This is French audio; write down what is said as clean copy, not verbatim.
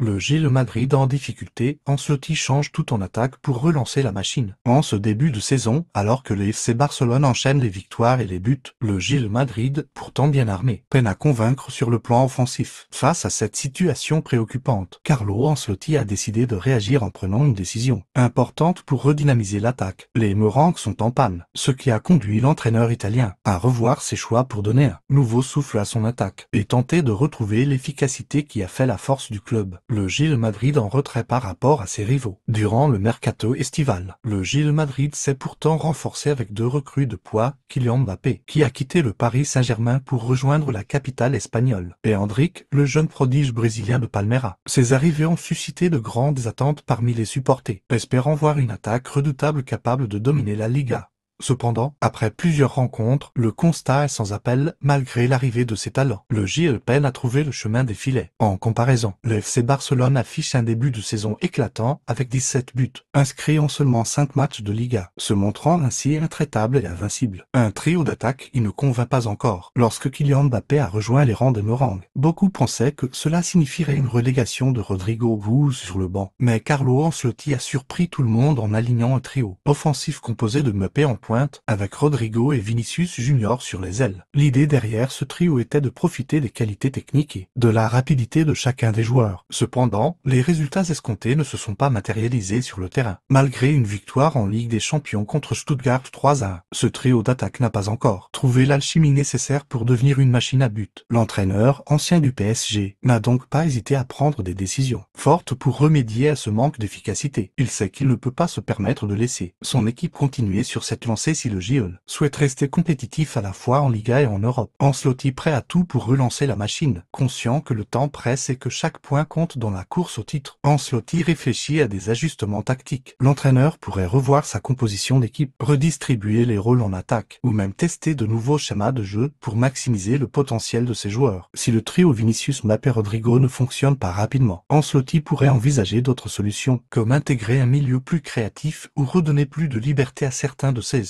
Le Real Madrid en difficulté, Ancelotti change tout en attaque pour relancer la machine. En ce début de saison, alors que le FC Barcelone enchaîne les victoires et les buts, le Real Madrid, pourtant bien armé, peine à convaincre sur le plan offensif. Face à cette situation préoccupante, Carlo Ancelotti a décidé de réagir en prenant une décision importante pour redynamiser l'attaque. Les Merengues sont en panne, ce qui a conduit l'entraîneur italien à revoir ses choix pour donner un nouveau souffle à son attaque et tenter de retrouver l'efficacité qui a fait la force du club. Le Real Madrid en retrait par rapport à ses rivaux. Durant le mercato estival, le Real Madrid s'est pourtant renforcé avec 2 recrues de poids, Kylian Mbappé, qui a quitté le Paris Saint-Germain pour rejoindre la capitale espagnole, et Endrick, le jeune prodige brésilien de Palmeiras. Ces arrivées ont suscité de grandes attentes parmi les supporters, espérant voir une attaque redoutable capable de dominer la Liga. Cependant, après plusieurs rencontres, le constat est sans appel malgré l'arrivée de ses talents. Le Real peine à trouver le chemin des filets. En comparaison, le FC Barcelone affiche un début de saison éclatant avec 17 buts, inscrits en seulement 5 matchs de Liga, se montrant ainsi intraitable et invincible. Un trio d'attaque qui ne convainc pas encore. Lorsque Kylian Mbappé a rejoint les rangs des Merengues, beaucoup pensaient que cela signifierait une relégation de Rodrigo Gouz sur le banc. Mais Carlo Ancelotti a surpris tout le monde en alignant un trio offensif composé de Mbappé en pointe, avec Rodrigo et Vinicius Junior sur les ailes. L'idée derrière ce trio était de profiter des qualités techniques et de la rapidité de chacun des joueurs. Cependant, les résultats escomptés ne se sont pas matérialisés sur le terrain. Malgré une victoire en Ligue des Champions contre Stuttgart 3-1, ce trio d'attaque n'a pas encore trouvé l'alchimie nécessaire pour devenir une machine à but. L'entraîneur, ancien du PSG, n'a donc pas hésité à prendre des décisions fortes pour remédier à ce manque d'efficacité. Il sait qu'il ne peut pas se permettre de laisser son équipe continuer sur cette lancée si le Real souhaite rester compétitif à la fois en Liga et en Europe. Ancelotti prêt à tout pour relancer la machine, conscient que le temps presse et que chaque point compte dans la course au titre. Ancelotti réfléchit à des ajustements tactiques. L'entraîneur pourrait revoir sa composition d'équipe, redistribuer les rôles en attaque, ou même tester de nouveaux schémas de jeu pour maximiser le potentiel de ses joueurs. Si le trio Vinicius Mbappé-Rodrigo ne fonctionne pas rapidement, Ancelotti pourrait envisager d'autres solutions, comme intégrer un milieu plus créatif ou redonner plus de liberté à certains de ses